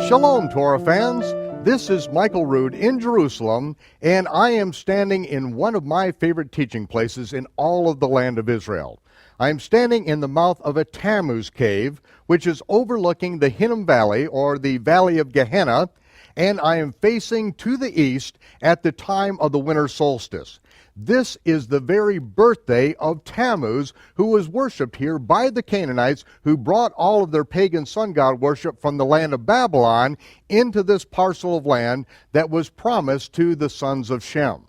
Shalom, Torah fans. This is Michael Rood in Jerusalem, and I am standing in one of my favorite teaching places in all of the land of Israel. I am standing in the mouth of a Tammuz cave, which is overlooking the Hinnom Valley, or the Valley of Gehenna, and I am facing to the east at the time of the winter solstice. This is the very birthday of Tammuz, who was worshipped here by the Canaanites, who brought all of their pagan sun god worship from the land of Babylon into this parcel of land that was promised to the sons of Shem.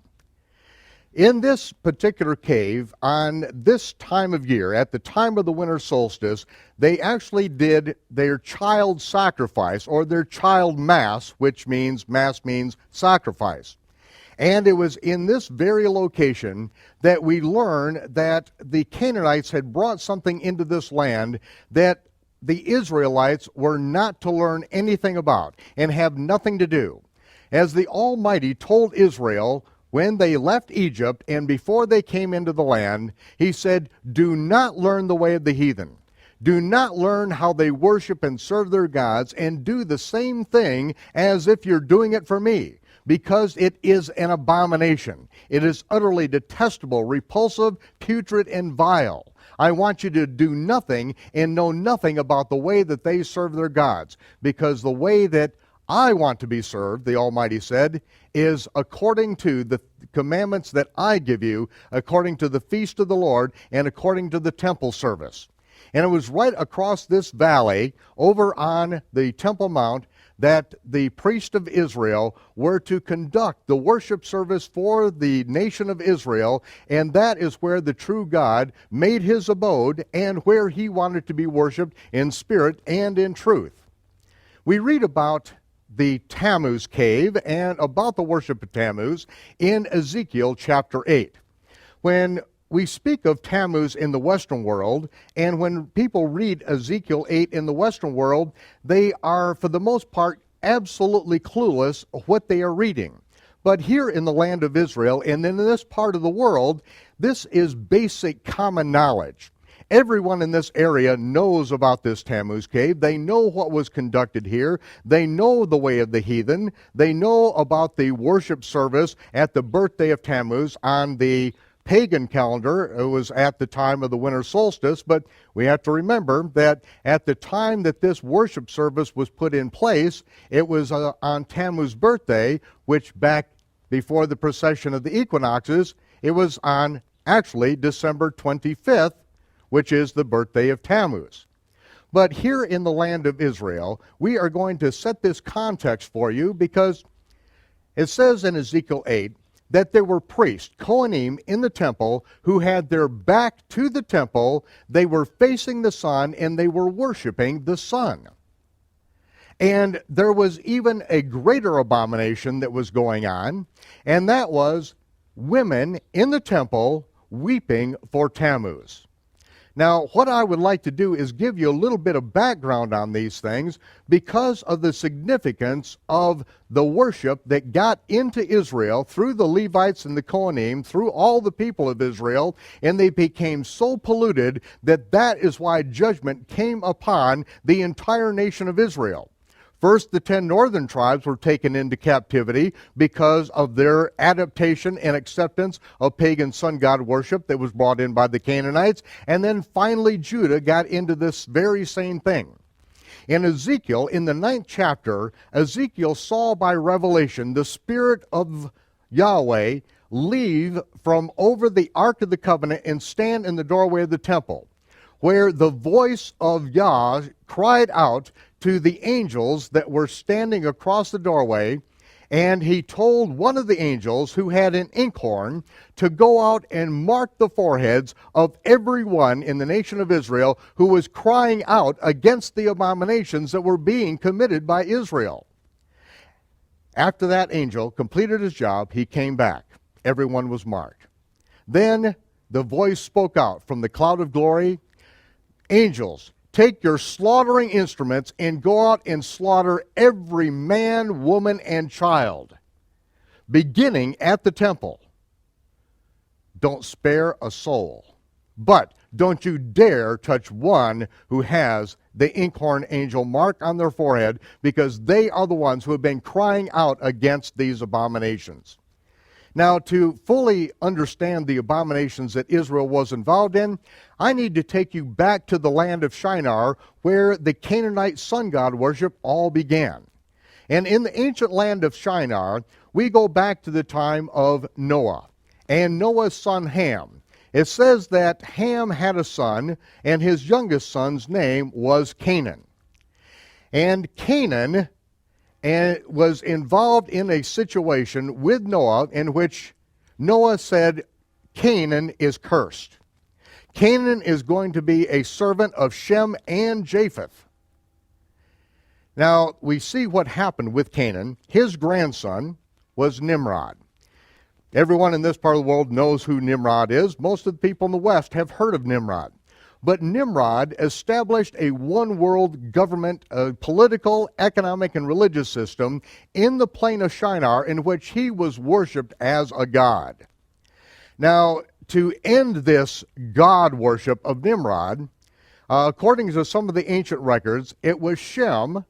In this particular cave, on this time of year, at the time of the winter solstice, they actually did their child sacrifice, or their child mass, which means sacrifice. And it was in this very location that we learn that the Canaanites had brought something into this land that the Israelites were not to learn anything about and have nothing to do. As the Almighty told Israel when they left Egypt and before they came into the land, he said, "Do not learn the way of the heathen. Do not learn how they worship and serve their gods, and do the same thing as if you're doing it for me, because it is an abomination. It is utterly detestable, repulsive, putrid, and vile. I want you to do nothing and know nothing about the way that they serve their gods, because the way that I want to be served," the Almighty said, "is according to the commandments that I give you, according to the feast of the Lord, and according to the temple service." And it was right across this valley, over on the Temple Mount, that the priests of Israel were to conduct the worship service for the nation of Israel, and that is where the true God made his abode and where he wanted to be worshiped in spirit and in truth. We read about the Tammuz cave and about the worship of Tammuz in Ezekiel chapter 8. When we speak of Tammuz in the Western world, and when people read Ezekiel 8 in the Western world, they are, for the most part, absolutely clueless what they are reading. But here in the land of Israel, and in this part of the world, this is basic common knowledge. Everyone in this area knows about this Tammuz cave. They know what was conducted here. They know the way of the heathen. They know about the worship service at the birthday of Tammuz on the pagan calendar. It was at the time of the winter solstice, but we have to remember that at the time that this worship service was put in place, it was on Tammuz's birthday, which back before the precession of the equinoxes, it was on actually December 25th, which is the birthday of Tammuz. But here in the land of Israel, we are going to set this context for you because it says in Ezekiel 8, that there were priests, Kohanim, in the temple who had their back to the temple. They were facing the sun and they were worshiping the sun. And there was even a greater abomination that was going on, and that was women in the temple weeping for Tammuz. Now, what I would like to do is give you a little bit of background on these things because of the significance of the worship that got into Israel through the Levites and the Kohanim, through all the people of Israel, and they became so polluted that that is why judgment came upon the entire nation of Israel. First, the 10 northern tribes were taken into captivity because of their adaptation and acceptance of pagan sun god worship that was brought in by the Canaanites. And then finally, Judah got into this very same thing. In Ezekiel, in the 9th chapter, Ezekiel saw by revelation the Spirit of Yahweh leave from over the Ark of the Covenant and stand in the doorway of the temple, where the voice of Yah cried out to the angels that were standing across the doorway, and he told one of the angels who had an inkhorn to go out and mark the foreheads of everyone in the nation of Israel who was crying out against the abominations that were being committed by Israel. After that angel completed his job, he came back. Everyone was marked. Then the voice spoke out from the cloud of glory, "Angels, take your slaughtering instruments and go out and slaughter every man, woman, and child, beginning at the temple. Don't spare a soul, but don't you dare touch one who has the inkhorn angel mark on their forehead, because they are the ones who have been crying out against these abominations. Now, to fully understand the abominations that Israel was involved in, I need to take you back to the land of Shinar, where the Canaanite sun god worship all began. And in the ancient land of Shinar, we go back to the time of Noah and Noah's son Ham. It says that Ham had a son, and his youngest son's name was Canaan. And Canaan was involved in a situation with Noah in which Noah said, Canaan is cursed. Canaan is going to be a servant of Shem and Japheth. Now, we see what happened with Canaan. His grandson was Nimrod. Everyone in this part of the world knows who Nimrod is. Most of the people in the West have heard of Nimrod. But Nimrod established a one-world government, a political, economic, and religious system in the plain of Shinar in which he was worshipped as a god. Now, to end this god worship of Nimrod, according to some of the ancient records, it was Shem,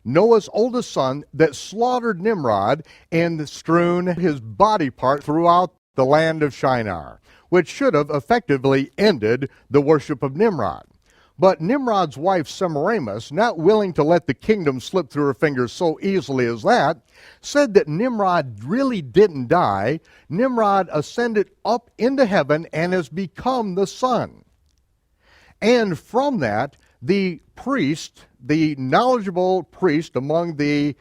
Noah's oldest son, that slaughtered Nimrod and strewn his body part throughout the land of Shinar, which should have effectively ended the worship of Nimrod. But Nimrod's wife Semiramis, not willing to let the kingdom slip through her fingers so easily as that, said that Nimrod really didn't die. Nimrod ascended up into heaven and has become the sun. And from that, the priest, the knowledgeable priest among the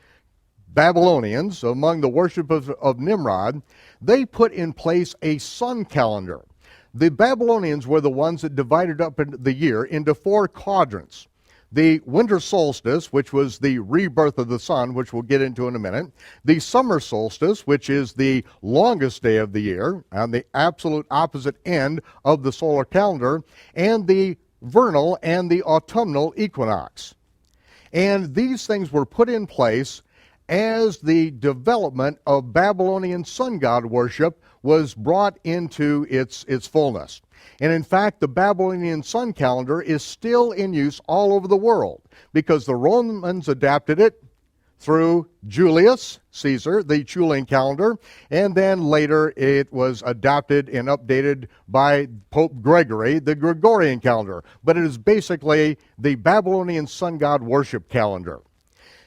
Babylonians, among the worship of Nimrod, they put in place a sun calendar. The Babylonians were the ones that divided up the year into 4 quadrants. The winter solstice, which was the rebirth of the sun, which we'll get into in a minute. The summer solstice, which is the longest day of the year, on the absolute opposite end of the solar calendar, and the vernal and the autumnal equinox. And these things were put in place as the development of Babylonian sun god worship was brought into its fullness. And in fact, the Babylonian sun calendar is still in use all over the world, because the Romans adapted it through Julius Caesar, the Julian calendar, and then later it was adopted and updated by Pope Gregory, the Gregorian calendar. But it is basically the Babylonian sun god worship calendar.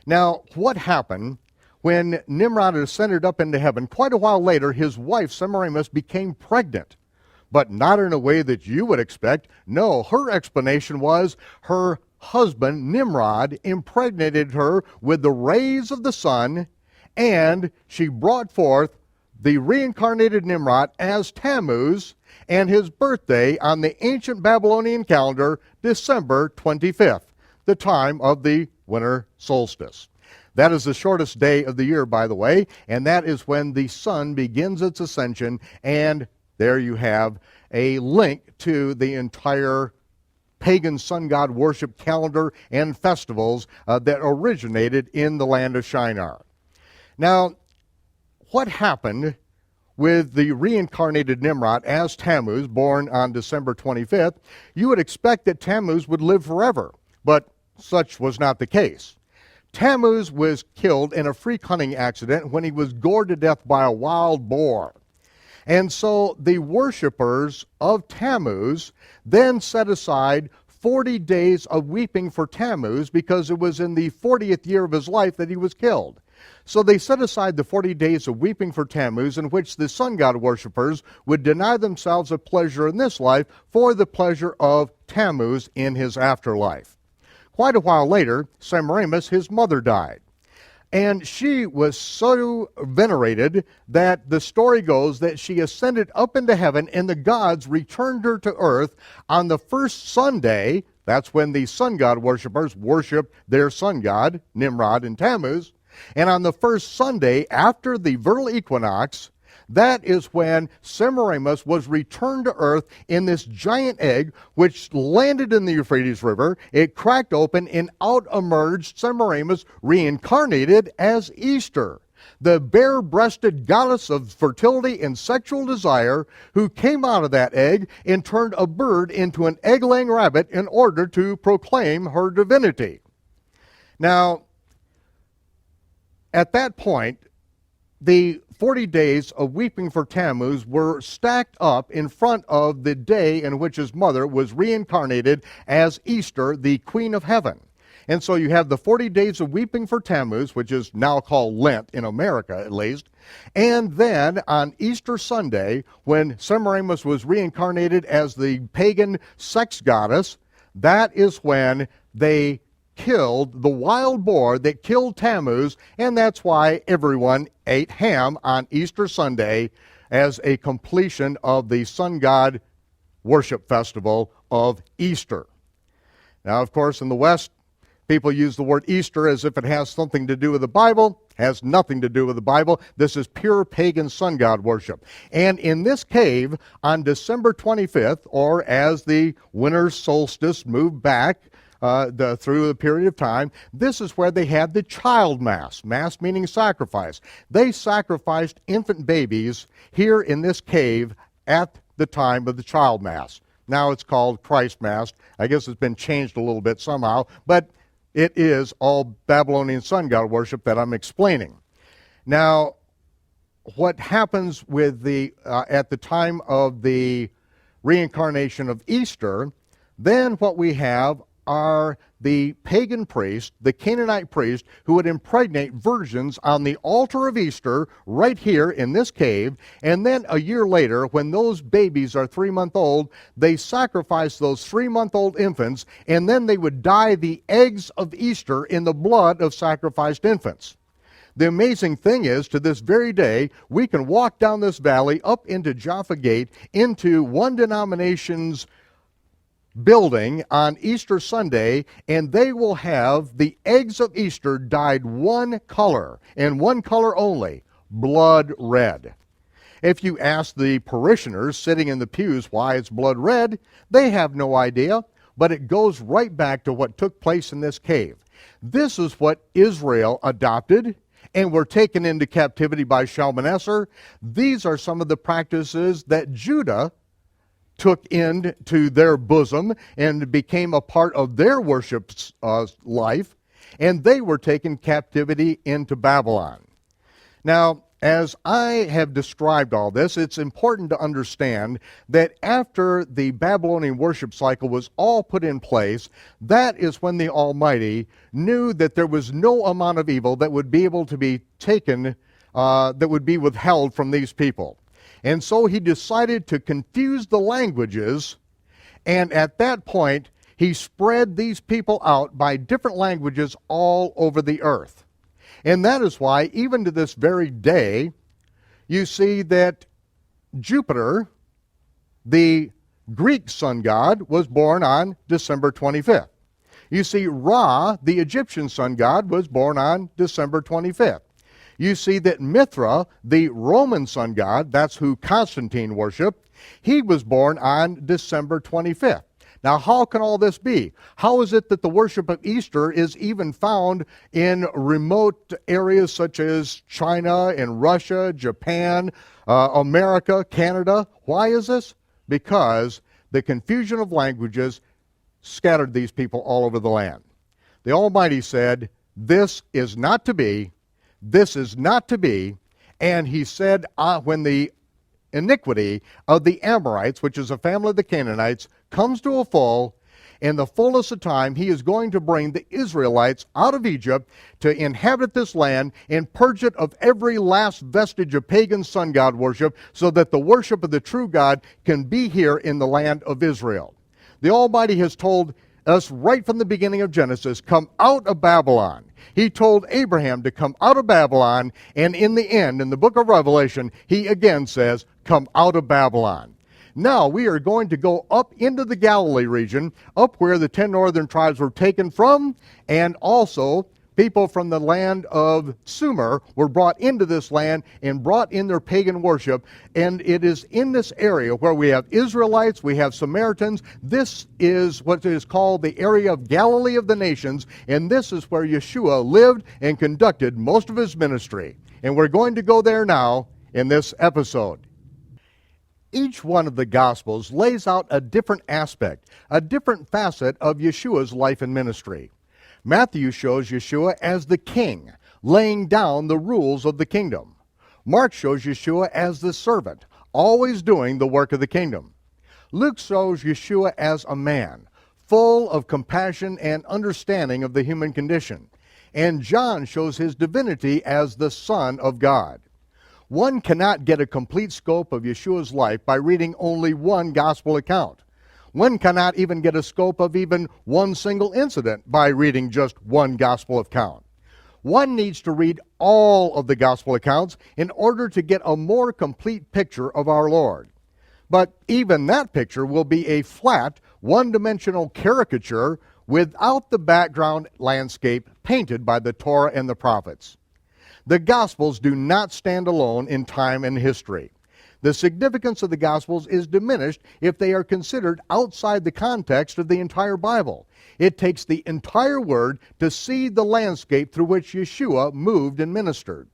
Now, what happened when Nimrod ascended up into heaven? Quite a while later, his wife Semiramis became pregnant, but not in a way that you would expect. No, her explanation was her husband, Nimrod, impregnated her with the rays of the sun, and she brought forth the reincarnated Nimrod as Tammuz, and his birthday on the ancient Babylonian calendar, December 25th, the time of the winter solstice. That is the shortest day of the year, by the way, and that is when the sun begins its ascension, and there you have a link to the entire pagan sun god worship calendar and festivals that originated in the land of Shinar. Now, what happened with the reincarnated Nimrod as Tammuz, born on December 25th? You would expect that Tammuz would live forever, but such was not the case. Tammuz was killed in a freak hunting accident when he was gored to death by a wild boar. And so the worshipers of Tammuz then set aside 40 days of weeping for Tammuz, because it was in the 40th year of his life that he was killed. So they set aside the 40 days of weeping for Tammuz, in which the sun god worshipers would deny themselves a pleasure in this life for the pleasure of Tammuz in his afterlife. Quite a while later, Semiramis, his mother, died. And she was so venerated that the story goes that she ascended up into heaven, and the gods returned her to earth on the first Sunday. That's when the sun god worshipers worshiped their sun god, Nimrod and Tammuz. And on the first Sunday after the vernal equinox, that is when Semiramis was returned to earth in this giant egg, which landed in the Euphrates River. It cracked open, and out emerged Semiramis, reincarnated as Easter. the bare-breasted goddess of fertility and sexual desire, who came out of that egg and turned a bird into an egg-laying rabbit in order to proclaim her divinity. Now, at that point, the 40 days of weeping for Tammuz were stacked up in front of the day in which his mother was reincarnated as Easter, the Queen of Heaven. And so you have the 40 days of weeping for Tammuz, which is now called Lent, in America at least. And then on Easter Sunday, when Semiramis was reincarnated as the pagan sex goddess, that is when they killed the wild boar that killed Tammuz, and that's why everyone ate ham on Easter Sunday as a completion of the sun god worship festival of Easter. Now, of course, in the West, people use the word Easter as if it has something to do with the Bible. It has nothing to do with the Bible. This is pure pagan sun god worship. And in this cave, on December 25th, or as the winter solstice moved back through the period of time, this is where they had the child mass. Mass meaning sacrifice. They sacrificed infant babies here in this cave at the time of the child mass. Now it's called Christ Mass. I guess it's been changed a little bit somehow, but it is all Babylonian sun god worship that I'm explaining. Now, what happens with at the time of the reincarnation of Easter, then what we have are the pagan priest, the Canaanite priest, who would impregnate virgins on the altar of Easter right here in this cave, and then a year later, when those babies are 3 months old, they sacrifice those 3-month-old infants, and then they would dye the eggs of Easter in the blood of sacrificed infants. The amazing thing is, to this very day, we can walk down this valley up into Jaffa Gate, into one denomination's building on Easter Sunday, and they will have the eggs of Easter dyed one color, and one color only, blood red. If you ask the parishioners sitting in the pews why it's blood red, they have no idea, but it goes right back to what took place in this cave. This is what Israel adopted and were taken into captivity by Shalmaneser. These are some of the practices that Judah took into their bosom and became a part of their worship life, and they were taken captivity into Babylon. Now, as I have described all this, it's important to understand that after the Babylonian worship cycle was all put in place, that is when the Almighty knew that there was no amount of evil that would be able to be taken, that would be withheld from these people. And so he decided to confuse the languages, and at that point, he spread these people out by different languages all over the earth. And that is why, even to this very day, you see that Jupiter, the Greek sun god, was born on December 25th. You see Ra, the Egyptian sun god, was born on December 25th. You see that Mithra, the Roman sun god, that's who Constantine worshiped, he was born on December 25th. Now, how can all this be? How is it that the worship of Easter is even found in remote areas such as China and Russia, Japan, America, Canada? Why is this? Because the confusion of languages scattered these people all over the land. The Almighty said, this is not to be. This is not to be. And he said, when the iniquity of the Amorites, which is a family of the Canaanites, comes to a full, in the fullness of time, he is going to bring the Israelites out of Egypt to inhabit this land and purge it of every last vestige of pagan sun god worship, so that the worship of the true God can be here in the land of Israel. The Almighty has told us right from the beginning of Genesis, come out of Babylon. He told Abraham to come out of Babylon, and in the end, in the book of Revelation, he again says, come out of Babylon. Now we are going to go up into the Galilee region, up where the 10 northern tribes were taken from, and also people from the land of Sumer were brought into this land and brought in their pagan worship. And it is in this area where we have Israelites, we have Samaritans. This is what is called the area of Galilee of the nations, and this is where Yeshua lived and conducted most of his ministry. And we're going to go there now in this episode. Each one of the Gospels lays out a different aspect, a different facet of Yeshua's life and ministry. Matthew shows Yeshua as the king, laying down the rules of the kingdom. Mark shows Yeshua as the servant, always doing the work of the kingdom. Luke shows Yeshua as a man, full of compassion and understanding of the human condition. And John shows his divinity as the Son of God. One cannot get a complete scope of Yeshua's life by reading only one gospel account. One cannot even get a scope of even one single incident by reading just one gospel account. One needs to read all of the gospel accounts in order to get a more complete picture of our Lord. But even that picture will be a flat, one-dimensional caricature without the background landscape painted by the Torah and the prophets. The Gospels do not stand alone in time and history. The significance of the Gospels is diminished if they are considered outside the context of the entire Bible. It takes the entire Word to see the landscape through which Yeshua moved and ministered.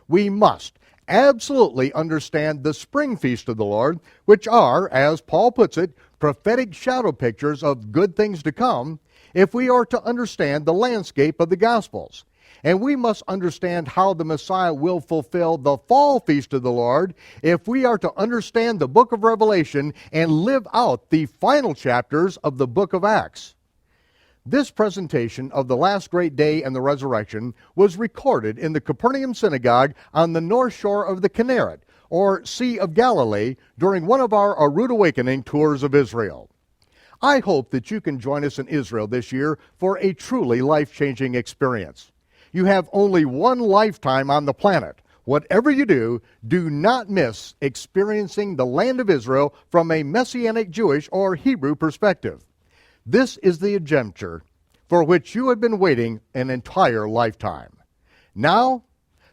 We must absolutely understand the spring feast of the Lord, which are, as Paul puts it, prophetic shadow pictures of good things to come, if we are to understand the landscape of the Gospels. And we must understand how the Messiah will fulfill the fall feast of the Lord if we are to understand the book of Revelation and live out the final chapters of the book of Acts. This presentation of the last great day and the resurrection was recorded in the Capernaum synagogue on the north shore of the Kinneret, or Sea of Galilee, during one of our Rood Awakening tours of Israel. I hope that you can join us in Israel this year for a truly life-changing experience. You have only one lifetime on the planet. Whatever you do, do not miss experiencing the land of Israel from a Messianic Jewish or Hebrew perspective. This is the adventure for which you have been waiting an entire lifetime. Now,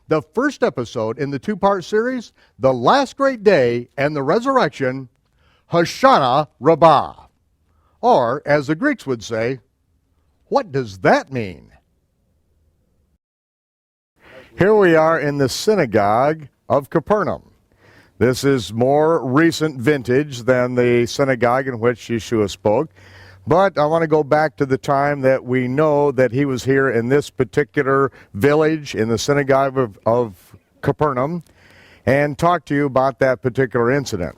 the first episode in the two-part series, The Last Great Day and the Resurrection, Hoshana Rabbah. Or, as the Greeks would say, what does that mean? Here we are in the synagogue of Capernaum. This is more recent vintage than the synagogue in which Yeshua spoke. But I want to go back to the time that we know that he was here in this particular village, in the synagogue of Capernaum, and talk to you about that particular incident.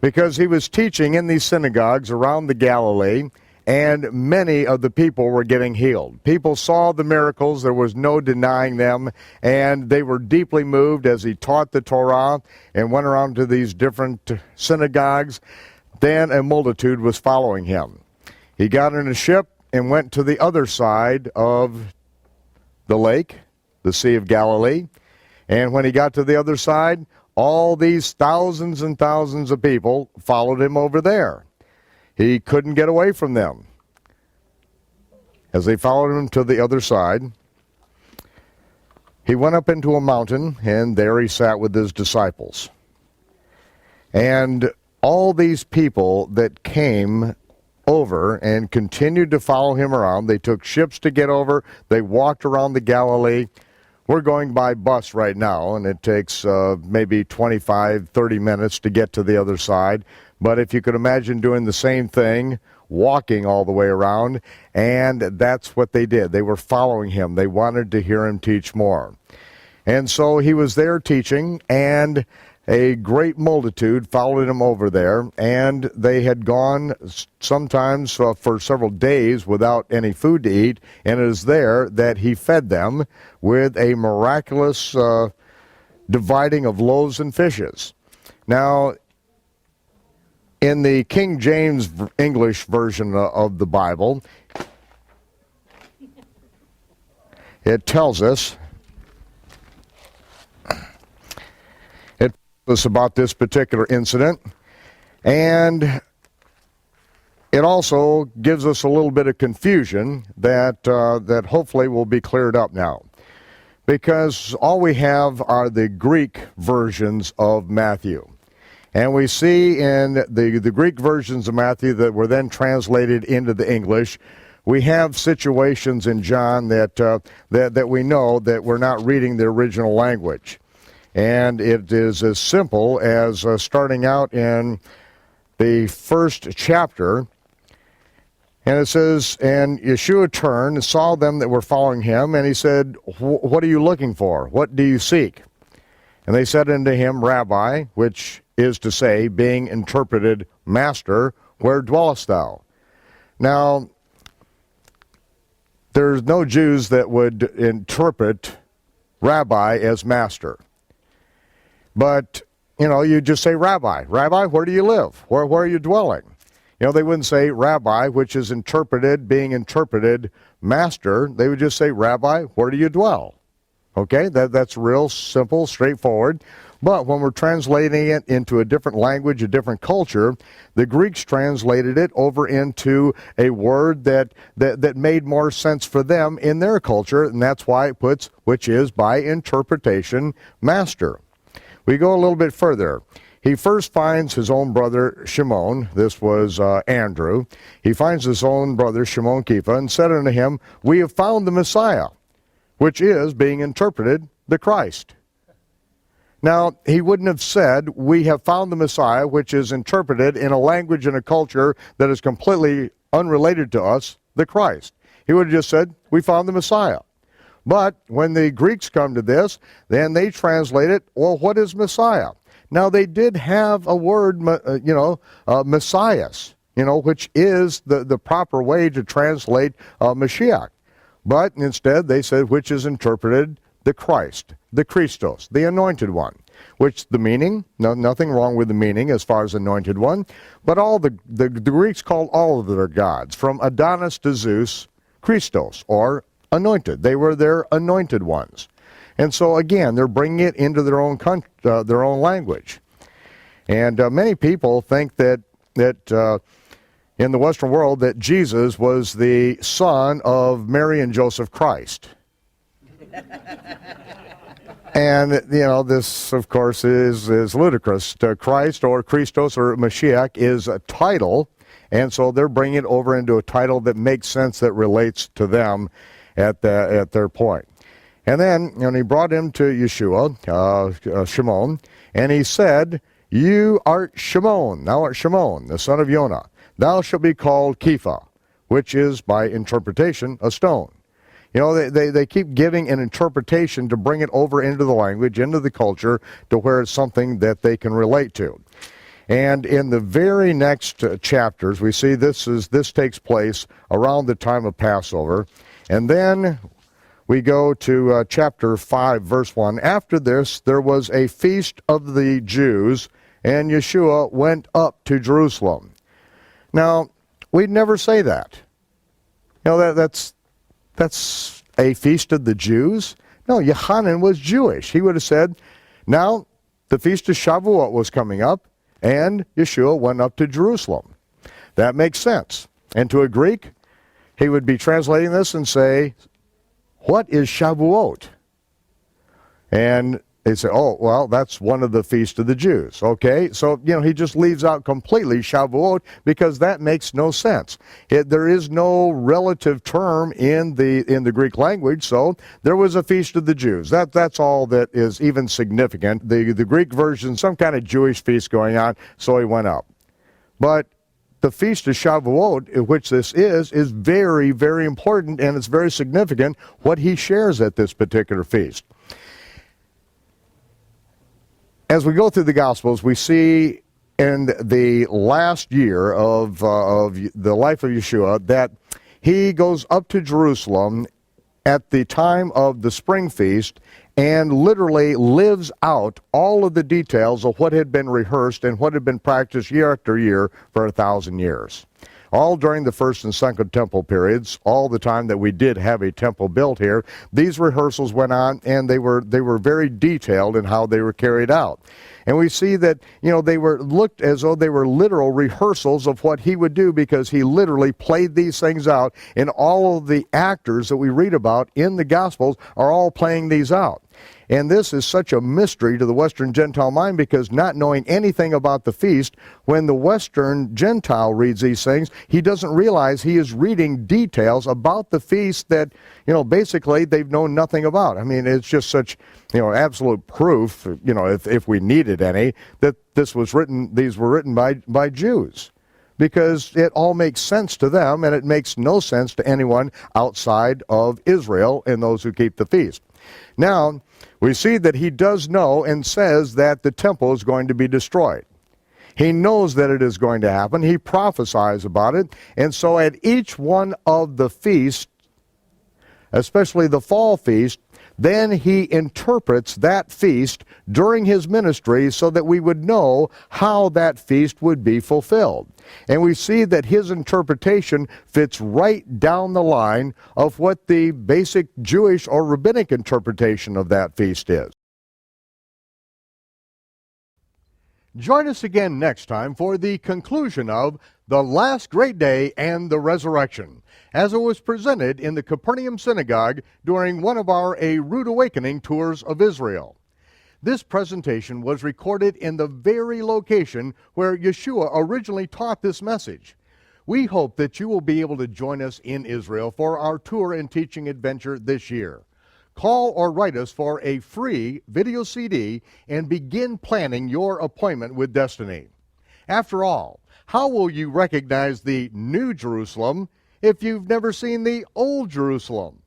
Because he was teaching in these synagogues around the Galilee, and many of the people were getting healed. People saw the miracles, there was no denying them, and they were deeply moved as he taught the Torah and went around to these different synagogues. Then a multitude was following him. He got in a ship and went to the other side of the lake, the Sea of Galilee. And when he got to the other side, all these thousands and thousands of people followed him over there. He couldn't get away from them. As they followed him to the other side, he went up into a mountain, and there he sat with his disciples. And all these people that came over and continued to follow him around, they took ships to get over, they walked around the Galilee. We're going by bus right now, and it takes maybe 25, 30 minutes to get to the other side. But if you could imagine doing the same thing, walking all the way around, and that's what they did. They were following him. They wanted to hear him teach more. And so he was there teaching, and a great multitude followed him over there, and they had gone sometimes for several days without any food to eat, and it is there that he fed them with a miraculous dividing of loaves and fishes. Now, in the King James English version of the Bible, it tells us about this particular incident, and it also gives us a little bit of confusion that hopefully will be cleared up now, because all we have are the Greek versions of Matthew. And we see in the Greek versions of Matthew that were then translated into the English, we have situations in John that we know that we're not reading the original language. And it is as simple as starting out in the first chapter. And it says, and Yeshua turned and saw them that were following him, and he said, what are you looking for? What do you seek? And they said unto him, Rabbi, which is to say, being interpreted, Master, where dwellest thou? Now, there's no Jews that would interpret Rabbi as Master. But, you just say Rabbi. Rabbi, where do you live? Where are you dwelling? They wouldn't say Rabbi, which is interpreted, being interpreted, Master. They would just say, Rabbi, where do you dwell? Okay, that's real simple, straightforward. But when we're translating it into a different language, a different culture, the Greeks translated it over into a word that made more sense for them in their culture, and that's why it puts, which is by interpretation, Master. We go a little bit further. He first finds his own brother Shimon. This was Andrew. He finds his own brother Shimon Kepha and said unto him, We have found the Messiah, which is, being interpreted, the Christ. Now, he wouldn't have said, we have found the Messiah, which is interpreted in a language and a culture that is completely unrelated to us, the Christ. He would have just said, we found the Messiah. But when the Greeks come to this, then they translate it, well, what is Messiah? Now, they did have a word, Messias, which is the proper way to translate Mashiach. But instead, they said, which is interpreted the Christ, the Christos, the anointed one, which the meaning, nothing wrong with the meaning as far as anointed one, but all the Greeks called all of their gods, from Adonis to Zeus, Christos, or anointed. They were their anointed ones. And so again, they're bringing it into their own language. And many people think that in the Western world that Jesus was the son of Mary and Joseph Christ. And, this, of course, is ludicrous. Christ or Christos or Mashiach is a title, and so they're bringing it over into a title that makes sense, that relates to them at their point. And then, he brought him to Yeshua, Shimon, and he said, You art Shimon, thou art Shimon, the son of Yonah. Thou shalt be called Kepha, which is, by interpretation, a stone. They keep giving an interpretation to bring it over into the language, into the culture, to where it's something that they can relate to. And in the very next chapters, we see this takes place around the time of Passover. And then we go to chapter 5, verse 1. After this, there was a feast of the Jews, and Yeshua went up to Jerusalem. Now, we'd never say that. That's a feast of the Jews? No, Yohanan was Jewish. He would have said, now, the feast of Shavuot was coming up, and Yeshua went up to Jerusalem. That makes sense. And to a Greek, he would be translating this and say, what is Shavuot? And they say, oh, well, that's one of the feasts of the Jews. Okay, so, he just leaves out completely Shavuot because that makes no sense. There is no relative term in the Greek language, so there was a feast of the Jews. That's all that is even significant. The Greek version, some kind of Jewish feast going on, so he went up. But the feast of Shavuot, which this is very, very important, and it's very significant what he shares at this particular feast. As we go through the Gospels, we see in the last year of the life of Yeshua that he goes up to Jerusalem at the time of the spring feast and literally lives out all of the details of what had been rehearsed and what had been practiced year after year for 1,000 years. All during the first and second temple periods, all the time that we did have a temple built here, these rehearsals went on, and they were very detailed in how they were carried out. And we see that, they were looked as though they were literal rehearsals of what he would do, because he literally played these things out, and all of the actors that we read about in the Gospels are all playing these out. And this is such a mystery to the Western Gentile mind, because not knowing anything about the feast, when the Western Gentile reads these things, he doesn't realize he is reading details about the feast that, basically they've known nothing about. I mean, it's just such, absolute proof, if we needed any, that these were written by Jews. Because it all makes sense to them, and it makes no sense to anyone outside of Israel and those who keep the feast. Now, we see that he does know and says that the temple is going to be destroyed. He knows that it is going to happen. He prophesies about it. And so at each one of the feasts, especially the fall feast, then he interprets that feast during his ministry so that we would know how that feast would be fulfilled. And we see that his interpretation fits right down the line of what the basic Jewish or rabbinic interpretation of that feast is. Join us again next time for the conclusion of the last great day and the resurrection, as it was presented in the Capernaum Synagogue during one of our A Rood Awakening tours of Israel. This presentation was recorded in the very location where Yeshua originally taught this message. We hope that you will be able to join us in Israel for our tour and teaching adventure this year. Call or write us for a free video CD and begin planning your appointment with Destiny. After all, how will you recognize the New Jerusalem if you've never seen the Old Jerusalem?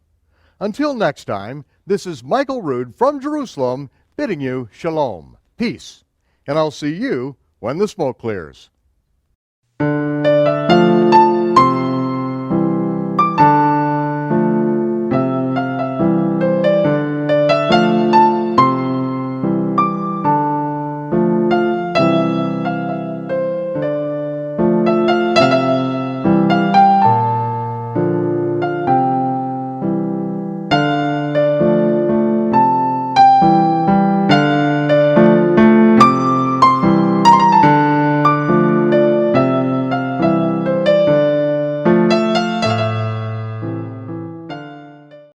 Until next time, this is Michael Rood from Jerusalem bidding you shalom, peace, and I'll see you when the smoke clears.